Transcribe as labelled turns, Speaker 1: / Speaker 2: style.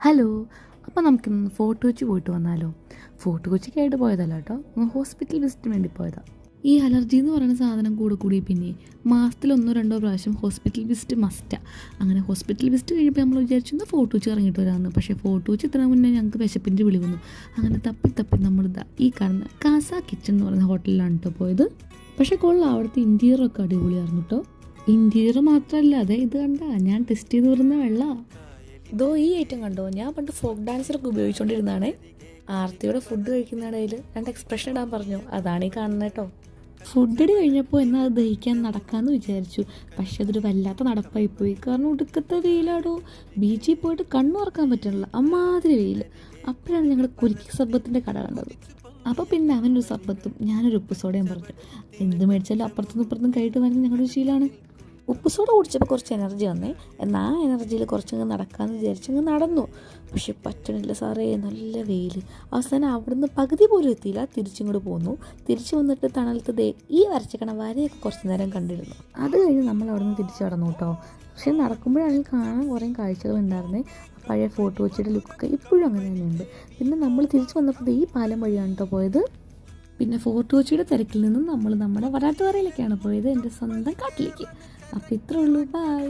Speaker 1: Hello. അപ്പോൾ നമുക്കിന്ന് fort Kochi പോയിട്ട് വന്നാലോ? ഫോർട്ട് കൊച്ചിക്കായിട്ട് പോയതല്ല കേട്ടോ, ഹോസ്പിറ്റൽ വിസിറ്റിന് വേണ്ടി പോയതാണ്. ഈ അലർജി എന്ന് പറയുന്ന സാധനം കൂടി പിന്നെ മാസത്തിൽ 1-2 പ്രാവശ്യം ഹോസ്പിറ്റൽ വിസിറ്റ് മസ്റ്റാണ്. അങ്ങനെ ഹോസ്പിറ്റൽ വിസിറ്റ് കഴിഞ്ഞപ്പോൾ നമ്മൾ വിചാരിച്ചു ഫോർട്ട് കൊച്ചി ഇറങ്ങിയിട്ട് വരാമെന്ന്. പക്ഷേ ഫോർട്ട് കൊച്ചി ഇത്ര മുന്നേ ഞങ്ങൾക്ക് വിശപ്പിൻ്റെ വിളി വന്നു. അങ്ങനെ തപ്പി നമ്മൾ ഈ കാണുന്ന കാസ കിച്ചൺ എന്ന് പറയുന്ന ഹോട്ടലിലാണ് കേട്ടോ പോയത്. പക്ഷേ കൊള്ളാം, അവിടുത്തെ ഇൻറ്റീരിയറൊക്കെ അടിപൊളിയായിരുന്നു കേട്ടോ. ഇൻറ്റീരിയർ മാത്രമല്ല, അതെ ഇത് കണ്ട ഞാൻ ടെസ്റ്റ് ചെയ്ത് വരുന്ന വെള്ളമാണ്. ഇതോ ഈ ഐറ്റം കണ്ടോ, ഞാൻ പണ്ട് ഫോക്ക് ഡാൻസറൊക്കെ ഉപയോഗിച്ചുകൊണ്ടിരുന്നതാണേ. ആർത്തിയുടെ ഫുഡ് കഴിക്കുന്നിടയിൽ 2 എക്സ്പ്രഷൻ ഇടാൻ പറഞ്ഞു, അതാണ് ഈ കാണുന്നത് കേട്ടോ. ഫുഡ് അടി കഴിഞ്ഞപ്പോൾ എന്നാൽ അത് ദഹിക്കാൻ നടക്കാമെന്ന് വിചാരിച്ചു. പക്ഷെ അതൊരു വല്ലാത്ത നടപ്പായിപ്പോയി. കാരണം ഒടുക്കത്തെ വെയിലാടോ, ബീച്ചിൽ പോയിട്ട് കണ്ണു തുറക്കാൻ പറ്റണില്ല, അമ്മാതിരി വെയിൽ. അപ്പോഴാണ് ഞങ്ങൾ കുരുക്കി സർബത്തിൻ്റെ കട കണ്ടത്. അപ്പോൾ പിന്നെ അവനൊരു സർബത്തും ഞാനൊരു ഉപ്പ് സോഡയും പറഞ്ഞു. എന്ത് മേടിച്ചാലും അപ്പുറത്തുനിന്ന് ഇപ്പുറത്തും കഴിയിട്ട് വരുന്നത് ഞങ്ങളുടെ ശീലമാണ്. ഉപ്പ് സോഡ കുടിച്ചപ്പോൾ കുറച്ച് എനർജി വന്നേ. എന്നാൽ ആ എനർജിയിൽ കുറച്ചങ്ങ് നടക്കാമെന്ന് വിചാരിച്ചങ്ങ് നടന്നു. പക്ഷെ പറ്റണില്ല സാറേ, നല്ല വെയിൽ. അവസാനം അവിടുന്ന് പകുതി പോലും എത്തിയില്ല, തിരിച്ചിങ്ങോട്ട് പോന്നു. തിരിച്ചു വന്നിട്ട് തണലത്ത് ഈ വരച്ചിക്കണ വരയൊക്കെ കുറച്ച് നേരം കണ്ടിരുന്നു. അത് കഴിഞ്ഞ് നമ്മൾ അവിടെ നിന്ന് തിരിച്ചു കടന്നു കേട്ടോ. പക്ഷെ നടക്കുമ്പോഴാണെങ്കിൽ കാണാൻ കുറേ കാഴ്ചകളുണ്ടായിരുന്നേ. പഴയ ഫോർട്ട് കൊച്ചിയുടെ ലുക്കൊക്കെ ഇപ്പോഴും അങ്ങനെ തന്നെയുണ്ട്. പിന്നെ നമ്മൾ തിരിച്ചു വന്നപ്പോൾ ഈ പാലം വഴിയാണ് കേട്ടോ പോയത്. പിന്നെ ഫോർട്ട് കൊച്ചിയുടെ തിരക്കിൽ നിന്നും നമ്മൾ നമ്മുടെ വരാട്ടുപാറയിലേക്കാണ് പോയത്, എൻ്റെ സ്വന്തം കാട്ടിലേക്ക്. അപ്പോൾ ഇത്രേ ഉള്ളൂ, ബൈ.